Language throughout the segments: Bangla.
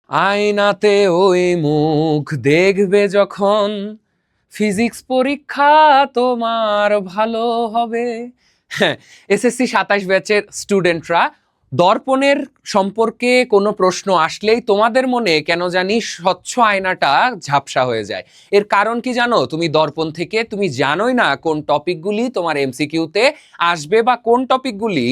আয়নাতে ওই মুখ দেখবে যখন, ফিজিক্স পরীক্ষা তোমার ভালো হবে। হ্যাঁ, এসএসসি 27 ব্যাচের স্টুডেন্টরা, দর্পণের সম্পর্কে কোনো প্রশ্ন আসলেই তোমাদের মনে কেন জানি স্বচ্ছ আয়নাটা ঝাপসা হয়ে যায়। এর কারণ কি জানো? তুমি দর্পণ থেকে তুমি জানোই না কোন টপিকগুলি তোমার এমসিকিউতে আসবে বা কোন টপিকগুলি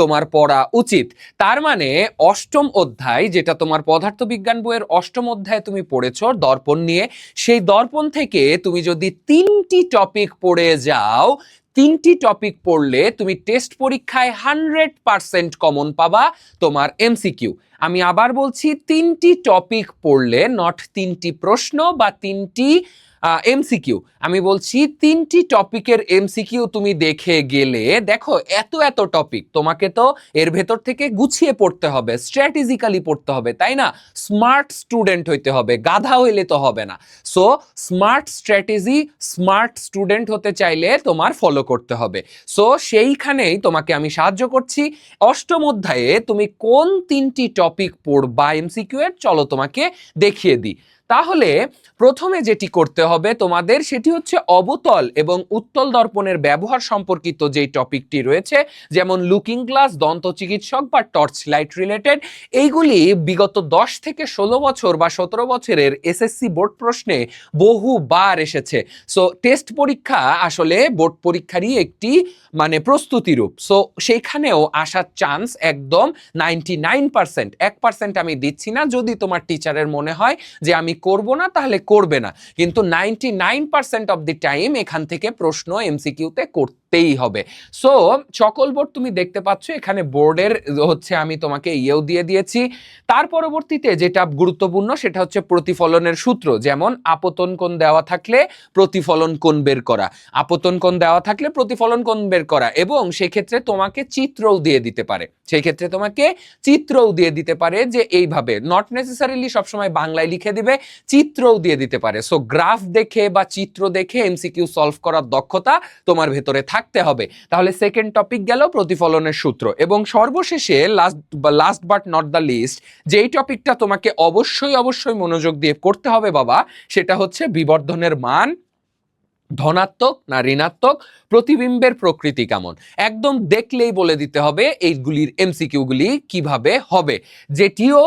তোমার পড়া উচিত। তার মানে অষ্টম অধ্যায়, যেটা তোমার পদার্থবিজ্ঞান বইয়ের অষ্টম অধ্যায়ে তুমি পড়েছো দর্পণ নিয়ে, সেই দর্পণ থেকে তুমি যদি 3টি টপিক পড়ে যাও, 3টি টপিক পড়লে তুমি টেস্ট পরীক্ষায় 100% কমন পাবা তোমার এমসিকিউ। আমি আবার বলছি, 3টি টপিক পড়লে, নট 3টি প্রশ্ন বা 3টি এমসিকিউ, আমি বলছি 3টি টপিকের এমসিকিউ তুমি দেখে গেলে, দেখো এত এত টপিক, তোমাকে তো এর ভেতর থেকে গুছিয়ে পড়তে হবে, স্ট্র্যাটেজিক্যালি পড়তে হবে, তাই না? স্মার্ট স্টুডেন্ট হইতে হবে, গাধা হইলে তো হবে না। So smart strategy, smart student হতে চাইলে তোমার ফলো করতে হবে। সো সেইখানেই তোমাকে আমি সাহায্য করছি। অষ্টম অধ্যায়ে তুমি কোন 3টি টপিক পড়বা এমসিকিউ এর, চলো তোমাকে দেখিয়ে দিই। তাহলে প্রথমে যেটি করতে হবে তোমাদের, সেটি হচ্ছে অবতল এবং উত্তল দর্পণের ব্যবহার সম্পর্কিত যেই টপিকটি রয়েছে, যেমন লুকিং গ্লাস, দন্ত চিকিৎসক বা টর্চ লাইট রিলেটেড, এইগুলি বিগত 10 থেকে 16 বছর বা 17 বছরের এসএসসি বোর্ড প্রশ্নে বহুবার এসেছে। সো টেস্ট পরীক্ষা আসলে বোর্ড পরীক্ষারই একটি মানে প্রস্তুতি রূপ। সো সেইখানেও আসার চান্স একদম 99%। 1% আমি দিচ্ছি না, যদি তোমার টিচারের মনে হয় যে আমি করব না তাহলে করবে না, কিন্তু 99% অফ দি টাইম এখান থেকে প্রশ্ন এমসিকিউতে করতেই হবে। সো সকল বোর্ড তুমি দেখতে পাচ্ছ এখানে বোর্ডের হচ্ছে আমি তোমাকে ইয়েও দিয়ে দিয়েছি। তার পরবর্তীতে যেটা গুরুত্বপূর্ণ সেটা হচ্ছে প্রতিফলনের সূত্র, যেমন আপতন কোণ দেওয়া থাকলে প্রতিফলন কোণ বের করা, আপতন কোণ দেওয়া থাকলে প্রতিফলন কোণ বের করা, এবং সেক্ষেত্রে তোমাকে চিত্রও দিয়ে দিতে পারে, সেই ক্ষেত্রে তোমাকে চিত্রও দিয়ে দিতে পারে যে এইভাবে, নট নেসেসারিলি সবসময় বাংলায় লিখে দিবে, চিত্রও দিয়ে দিতে পারে। সো গ্রাফ দেখে বা চিত্র দেখে এমসিকিউ সলভ করার দক্ষতা তোমার ভেতরে থাকতে হবে। তাহলে সেকেন্ড টপিক গেল প্রতিফলনের সূত্র, এবং সর্বশেষে last but not the least, যেই টপিকটা তোমাকে অবশ্যই অবশ্যই মনোযোগ দিয়ে করতে হবে বাবা, সেটা হচ্ছে বিবর্ধনের মান ধনাত্মক না ঋণাত্মক, প্রতিবিম্বের প্রকৃতি কেমন, একদম দেখলেই বলে দিতে হবে এইগুলির এমসিকিউগুলি কিভাবে হবে, যেটিও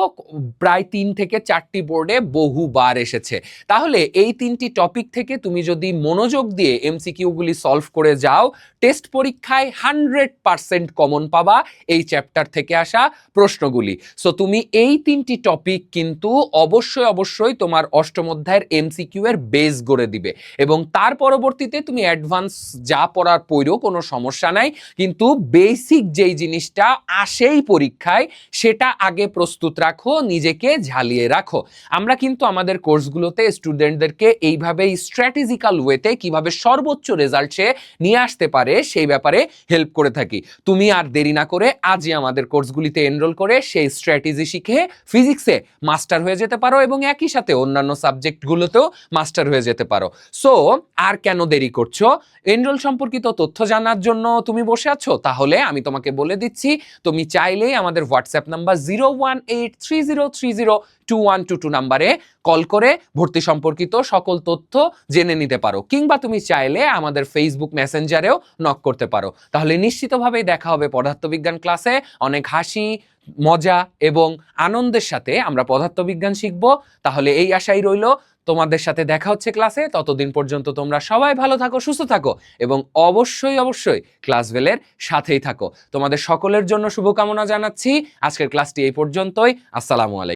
প্রায় 3 থেকে 4টি বোর্ডে বহুবার এসেছে। তাহলে এই 3টি টপিক থেকে তুমি যদি মনোযোগ দিয়ে এমসিকিউগুলি সলভ করে যাও, টেস্ট পরীক্ষায় 100% কমন পাবা এই চ্যাপ্টার থেকে আসা প্রশ্নগুলি। সো তুমি এই 3টি টপিক কিন্তু অবশ্যই অবশ্যই তোমার অষ্টম অধ্যায়ের এমসিকিউ এর বেস গড়ে দিবে, এবং তার পরবর্তীতে তুমি অ্যাডভান্স যা পড়ার পড়ো কোনো সমস্যা নাই, কিন্তু বেসিক যেই জিনিসটা আসেই পরীক্ষায় সেটা আগে প্রস্তুত রাখো, নিজেকে ঝালিয়ে রাখো। আমরা কিন্তু আমাদের কোর্সগুলোতে স্টুডেন্টদেরকে এইভাবেই স্ট্র্যাটেজিক্যাল ওয়েতে কিভাবে সর্বোচ্চ রেজাল্ট সে নিয়ে আসতে পারে সেই ব্যাপারে হেল্প করে থাকি। তুমি আর দেরি না করে আজই আমাদের কোর্সগুলিতে এনরোল করে সেই স্ট্র্যাটেজি শিখে ফিজিক্সে মাস্টার হয়ে যেতে পারো, এবং একই সাথে অন্যান্য সাবজেক্টগুলোতেও মাস্টার হয়ে যেতে পারো। সো আর কেন দেরি করছো? এনরোল সম্পর্কিত তথ্য জানার জন্য তুমি বসে আছো? তাহলে আমি তোমাকে বলে দিচ্ছি, তুমি চাইলেই আমাদের হোয়াটসঅ্যাপ নাম্বার 01830302122 নাম্বারে কল করে ভর্তি সম্পর্কিত সকল তথ্য জেনে নিতে পারো, কিংবা তুমি চাইলে আমাদের ফেসবুক মেসেঞ্জারেও নক করতে পারো। তাহলে নিশ্চিতভাবেই দেখা হবে পদার্থবিজ্ঞান ক্লাসে। অনেক হাসি, মজা এবং আনন্দের সাথে আমরা পদার্থবিজ্ঞান শিখব। তাহলে এই আশাই রইল, তোমাদের সাথে দেখা হচ্ছে ক্লাসে। ততদিন পর্যন্ত তোমরা সবাই ভালো থাকো, সুস্থ থাকো, এবং অবশ্যই অবশ্যই ক্লাসবেলের সাথেই থাকো। তোমাদের সকলের জন্য শুভকামনা জানাচ্ছি। আজকের ক্লাসটি এই পর্যন্তই। আসসালামু আলাইকুম।